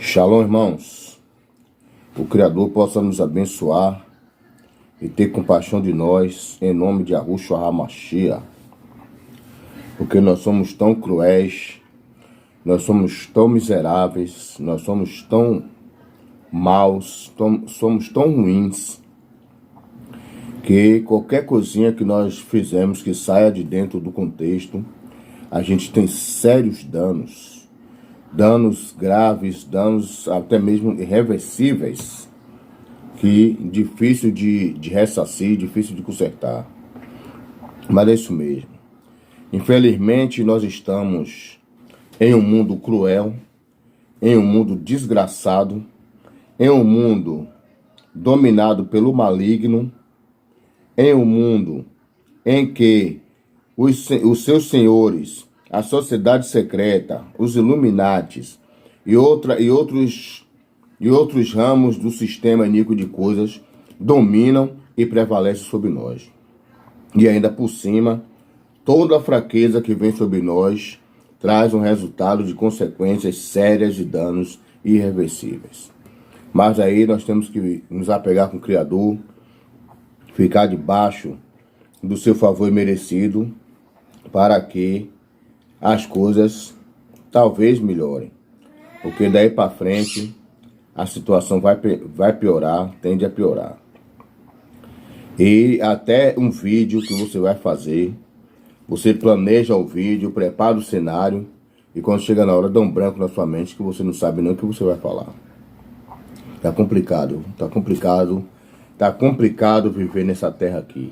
Shalom, irmãos. O Criador possa nos abençoar e ter compaixão de nós, em nome de Yahushua HaMashiach. Porque nós somos tão cruéis, nós somos tão miseráveis, nós somos tão maus, somos tão ruins, que qualquer coisinha que nós fizemos que saia de dentro do contexto, a gente tem sérios danos. Danos graves, danos até mesmo irreversíveis, que difícil de ressarcir, difícil de consertar. Mas é isso mesmo. Infelizmente, nós estamos em um mundo cruel, em um mundo desgraçado, em um mundo dominado pelo maligno, em um mundo em que os seus senhores, a sociedade secreta, os Illuminatis e outros ramos do sistema iníquo de coisas dominam e prevalecem sobre nós. E ainda por cima, toda a fraqueza que vem sobre nós traz um resultado de consequências sérias e danos irreversíveis. Mas aí nós temos que nos apegar com o Criador, ficar debaixo do seu favor merecido, para que as coisas talvez melhorem. Porque daí para frente a situação vai piorar, tende a piorar. E até um vídeo que você vai fazer, você planeja o vídeo, prepara o cenário, e quando chega na hora dá um branco na sua mente que você não sabe nem o que você vai falar. Tá complicado viver nessa terra aqui.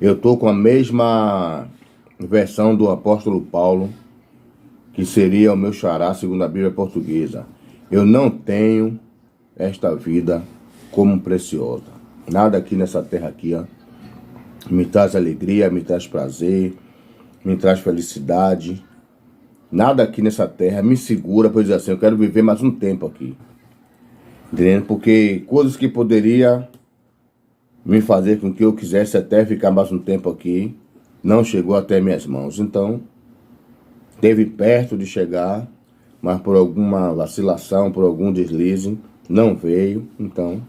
Eu tô com a mesma versão do apóstolo Paulo, que seria o meu xará segundo a Bíblia portuguesa. Eu não tenho esta vida como preciosa. Nada aqui nessa terra aqui, ó, me traz alegria, me traz prazer, me traz felicidade. Nada aqui nessa terra me segura para dizer assim, eu quero viver mais um tempo aqui. Entendendo? Porque coisas que poderia me fazer com que eu quisesse até ficar mais um tempo aqui, não chegou até minhas mãos. Então, esteve perto de chegar, mas por alguma vacilação, por algum deslize, não veio. Então,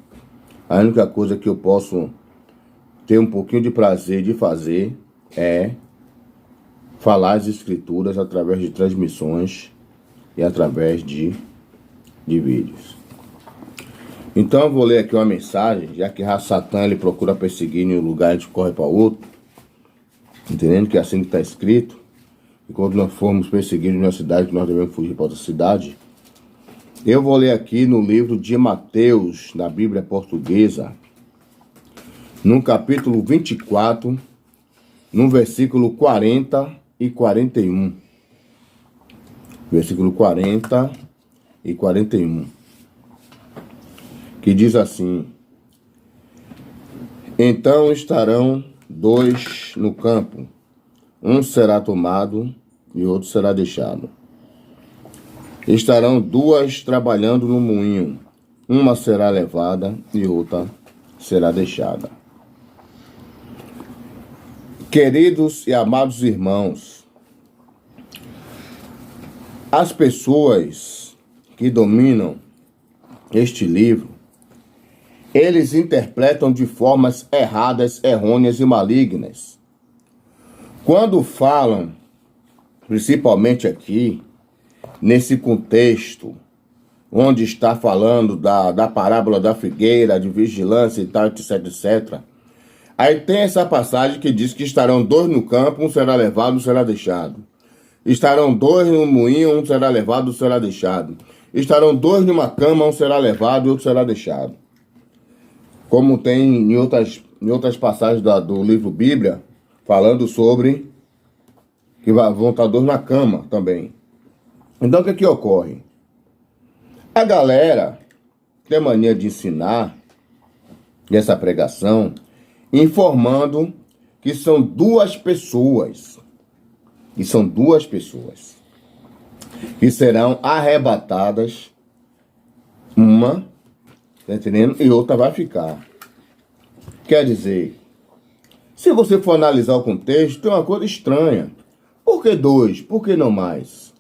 a única coisa que eu posso ter um pouquinho de prazer de fazer é falar as escrituras através de transmissões e através de vídeos. Então eu vou ler aqui uma mensagem, já que Satã ele procura perseguir em um lugar, a gente corre para outro. Entendendo que é assim que está escrito. E quando nós formos perseguidos em uma cidade, nós devemos fugir para outra cidade. Eu vou ler aqui no livro de Mateus, na Bíblia portuguesa, no capítulo 24, no versículo 40 e 41. Versículo 40 e 41. Que diz assim: então estarão dois no campo, um será tomado e outro será deixado. Estarão duas trabalhando no moinho, uma será levada e outra será deixada. Queridos e amados irmãos, as pessoas que dominam este livro, eles interpretam de formas erradas, errôneas e malignas. Quando falam, principalmente aqui, nesse contexto, onde está falando da parábola da figueira, de vigilância e tal, etc, etc. Aí tem essa passagem que diz que estarão dois no campo, um será levado, um será deixado. Estarão dois no moinho, um será levado, um será deixado. Estarão dois numa cama, um será levado e outro será deixado. Como tem em outras passagens do livro Bíblia, falando sobre que vão estar dois na cama também. Então o que ocorre? A galera tem mania de ensinar essa pregação, informando que são duas pessoas, que serão arrebatadas, uma, tá entendendo? E outra vai ficar. Quer dizer, se você for analisar o contexto, tem uma coisa estranha. Por que dois? Por que não mais?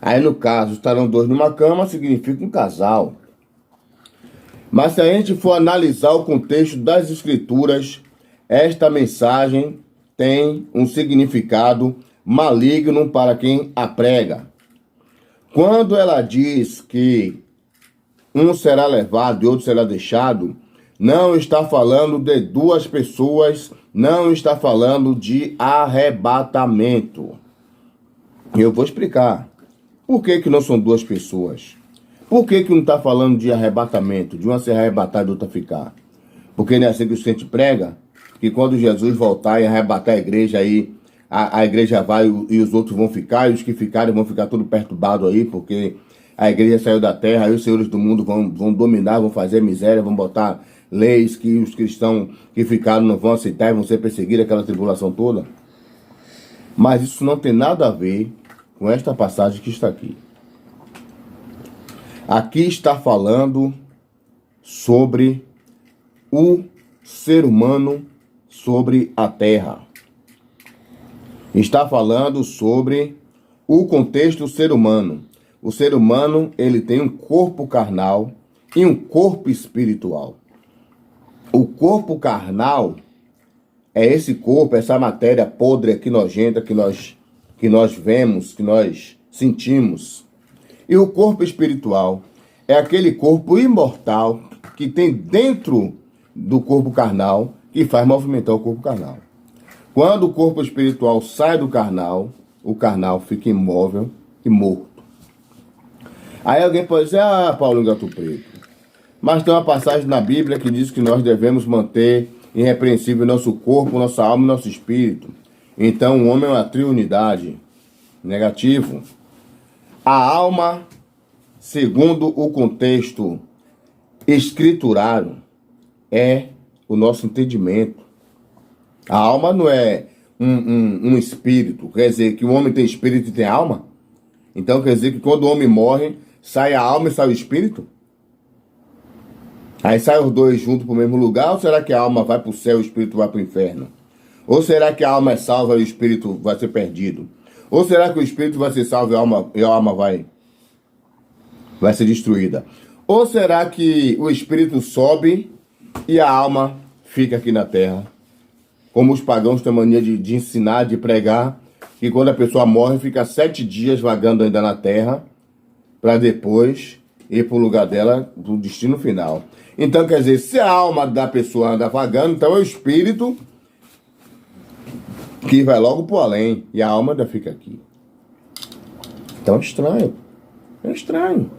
Aí, no caso, estarão dois numa cama, significa um casal. Mas se a gente for analisar o contexto das Escrituras, esta mensagem tem um significado maligno para quem a prega. Quando ela diz que um será levado e outro será deixado, não está falando de duas pessoas, não está falando de arrebatamento. Eu vou explicar. Por que não são duas pessoas? Por que não está falando de arrebatamento, de uma ser arrebatada e outra ficar? Porque não é assim que o crente prega, que quando Jesus voltar e arrebatar a igreja aí, a igreja vai e os outros vão ficar, e os que ficarem vão ficar tudo perturbados aí, porque a igreja saiu da terra, aí os senhores do mundo vão dominar, vão fazer miséria, vão botar leis que os cristãos que ficaram não vão aceitar e vão ser perseguidos, aquela tribulação toda. Mas isso não tem nada a ver com esta passagem que está aqui. Aqui está falando sobre o ser humano sobre a terra. Está falando sobre o contexto do ser humano. O ser humano, ele tem um corpo carnal e um corpo espiritual. O corpo carnal é esse corpo, essa matéria podre aqui nojenta que nós vemos, que nós sentimos. E o corpo espiritual é aquele corpo imortal que tem dentro do corpo carnal que faz movimentar o corpo carnal. Quando o corpo espiritual sai do carnal, o carnal fica imóvel e morto. Aí alguém pode dizer, Paulo Gato Preto, mas tem uma passagem na Bíblia que diz que nós devemos manter irrepreensível nosso corpo, nossa alma e nosso espírito. Então o homem é uma triunidade. Negativo. A alma, segundo o contexto escriturário, é o nosso entendimento. A alma não é um espírito. Quer dizer que o homem tem espírito e tem alma? Então quer dizer que quando o homem morre, sai a alma e sai o espírito? Aí saem os dois juntos para o mesmo lugar? Ou será que a alma vai para o céu e o espírito vai para o inferno? Ou será que a alma é salva e o espírito vai ser perdido? Ou será que o espírito vai ser salvo e a alma vai ser destruída? Ou será que o espírito sobe e a alma fica aqui na terra? Como os pagãos têm mania de ensinar, de pregar, que quando a pessoa morre, fica 7 dias vagando ainda na terra, para depois ir para o lugar dela, para o destino final. Então, quer dizer, se a alma da pessoa anda vagando, então é o espírito que vai logo para o além, e a alma ainda fica aqui. Então é estranho. É estranho.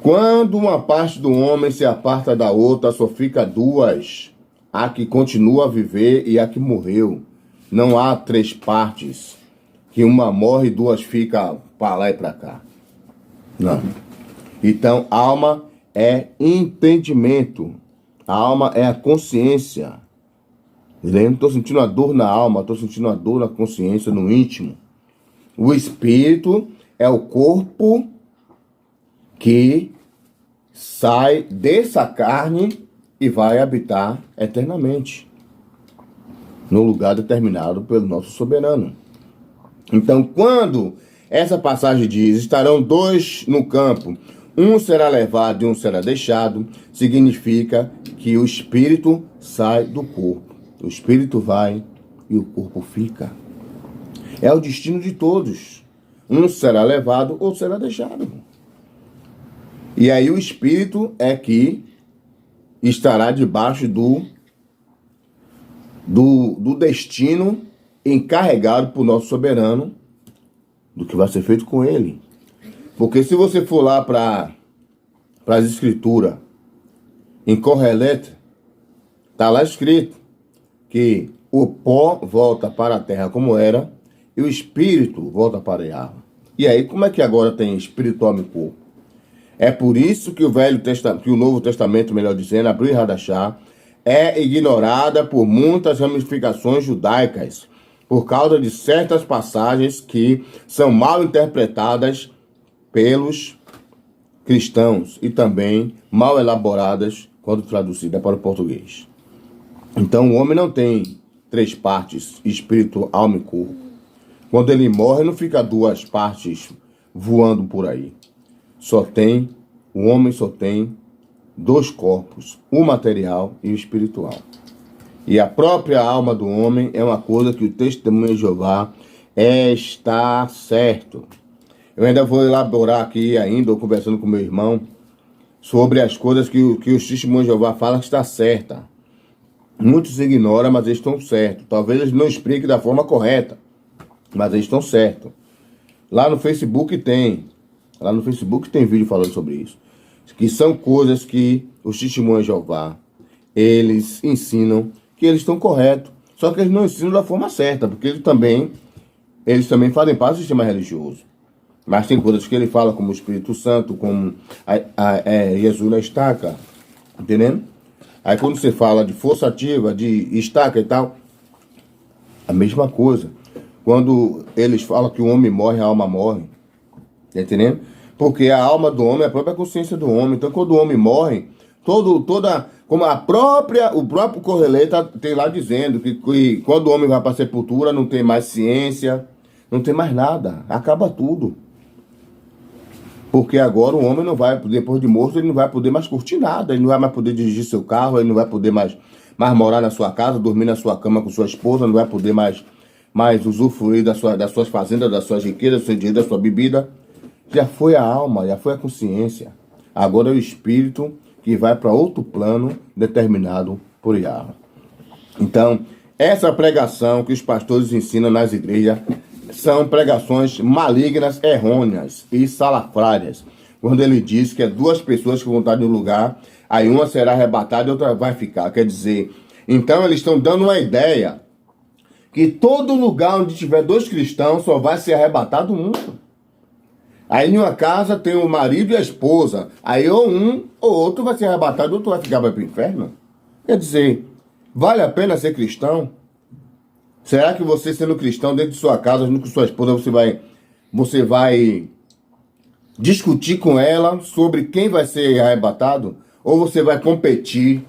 Quando uma parte do homem se aparta da outra, só fica duas. A que continua a viver e a que morreu. Não há 3 partes. Que uma morre e 2 ficam para lá e para cá. Não. Então, alma é entendimento. A alma é a consciência. Eu não estou sentindo a dor na alma, estou sentindo a dor na consciência, no íntimo. O espírito é o corpo que sai dessa carne e vai habitar eternamente no lugar determinado pelo nosso soberano. Então, quando essa passagem diz, estarão 2 no campo, um será levado e um será deixado, significa que o espírito sai do corpo. O espírito vai e o corpo fica. É o destino de todos. Um será levado ou será deixado. E aí o espírito é que estará debaixo do destino encarregado por nosso soberano do que vai ser feito com ele. Porque se você for lá para as escrituras, em Correlete, está lá escrito que o pó volta para a terra como era e o espírito volta para a alma. E aí, como é que agora tem espírito, alma e corpo? É por isso que o Novo Testamento, melhor dizendo, a Brit Hadashah, é ignorada por muitas ramificações judaicas, por causa de certas passagens que são mal interpretadas pelos cristãos e também mal elaboradas quando traduzida para o português. Então o homem não tem 3 partes, espírito, alma e corpo. Quando ele morre, não fica 2 partes voando por aí. O homem só tem dois corpos, o material e o espiritual. E a própria alma do homem é uma coisa que o testemunho de Jeová está certo. Eu ainda vou elaborar aqui ainda, conversando com meu irmão, sobre as coisas que o testemunho de Jeová fala que está certa. Muitos ignoram, mas eles estão certos. Talvez eles não expliquem da forma correta, mas eles estão certos. Lá no Facebook tem vídeo falando sobre isso. Que são coisas que os testemunhos de Jeová, eles ensinam que eles estão corretos. Só que eles não ensinam da forma certa, porque eles também fazem parte do sistema religioso. Mas tem coisas que ele fala, como o Espírito Santo, como Jesus na estaca, entendendo? Aí quando você fala de força ativa, de estaca e tal, a mesma coisa. Quando eles falam que o homem morre, a alma morre, tá entendendo? Porque a alma do homem é a própria consciência do homem. Então quando o homem morre, como o próprio Correleta tem lá dizendo que quando o homem vai para a sepultura, não tem mais ciência, não tem mais nada, acaba tudo. Porque agora o homem não vai, depois de morto, ele não vai poder mais curtir nada, ele não vai mais poder dirigir seu carro, ele não vai poder mais morar na sua casa, dormir na sua cama com sua esposa, não vai poder mais usufruir das suas fazendas, das suas riquezas, do seu dinheiro, da sua bebida. Já foi a alma, já foi a consciência. Agora é o espírito que vai para outro plano determinado por Yahweh. Então, essa pregação que os pastores ensinam nas igrejas são pregações malignas, errôneas e salafrárias. Quando ele diz que é duas pessoas que vão estar no lugar, aí uma será arrebatada e outra vai ficar. Quer dizer, então eles estão dando uma ideia que todo lugar onde tiver dois cristãos só vai ser arrebatado um. Aí em uma casa tem o marido e a esposa. Aí ou um ou outro vai ser arrebatado, outro vai ficar para o inferno. Quer dizer, vale a pena ser cristão? Será que você, sendo cristão, dentro de sua casa, junto com sua esposa, você vai discutir com ela sobre quem vai ser arrebatado? Ou você vai competir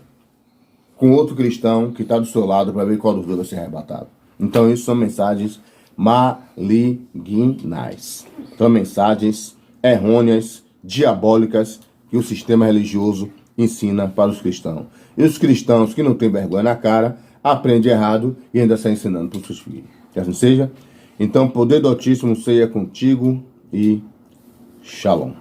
com outro cristão que está do seu lado para ver qual dos dois vai ser arrebatado? Então isso são mensagens malignas. São mensagens errôneas, diabólicas, que o sistema religioso ensina para os cristãos. E os cristãos que não têm vergonha na cara, aprendem errado e ainda está ensinando para os seus filhos. Que assim seja. Então, poder do Altíssimo seja contigo e Shalom.